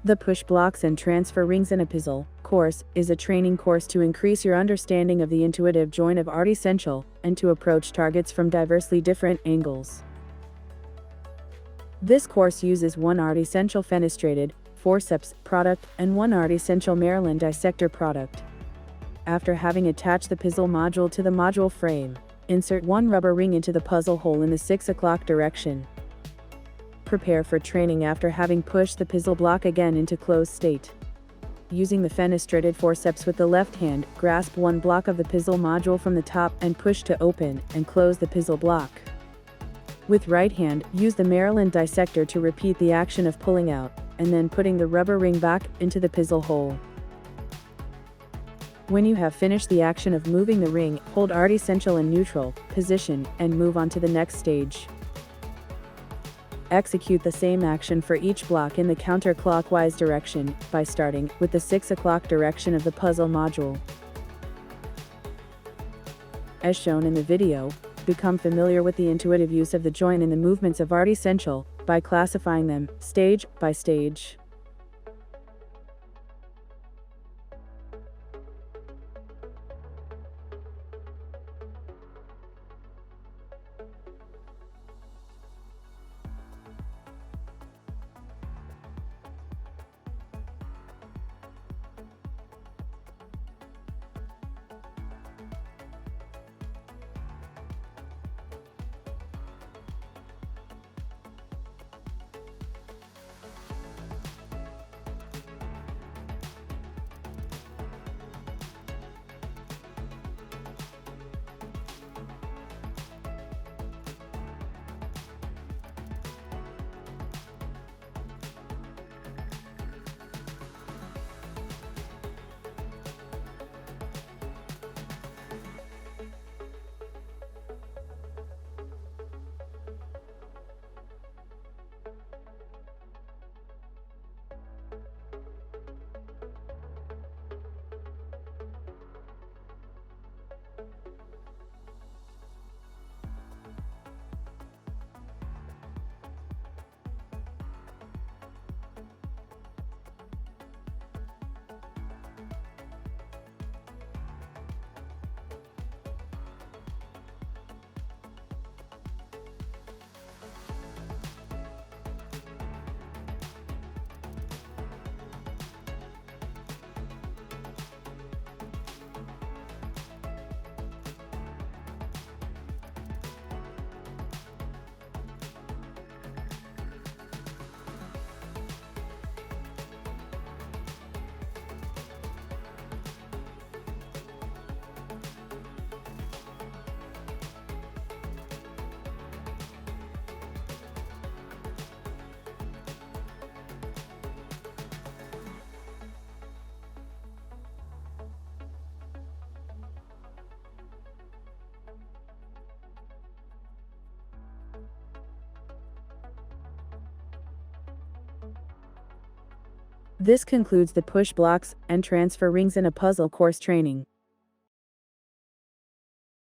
The Push Blocks and Transfer Rings in a Puzzle course is a training course to increase your understanding of the intuitive joint of ArtiSential and to approach targets from diversely different angles. This course uses one ArtiSential fenestrated forceps product and one ArtiSential Maryland dissector product. After having attached the puzzle module to the module frame, insert one rubber ring into the puzzle hole in the 6 o'clock direction. Prepare for training after having pushed the puzzle block again into closed state. Using the fenestrated forceps with the left hand, grasp one block of the puzzle module from the top and push to open and close the puzzle block. With right hand, use the Maryland dissector to repeat the action of pulling out, and then putting the rubber ring back into the puzzle hole. When you have finished the action of moving the ring, hold ArtiSential in neutral position and move on to the next stage. Execute the same action for each block in the counterclockwise direction by starting with the 6 o'clock direction of the puzzle module. As shown in the video, become familiar with the intuitive use of the joint and the movements of ArtiSential by classifying them stage by stage. This concludes the Push Blocks and Transfer Rings in a Puzzle course training.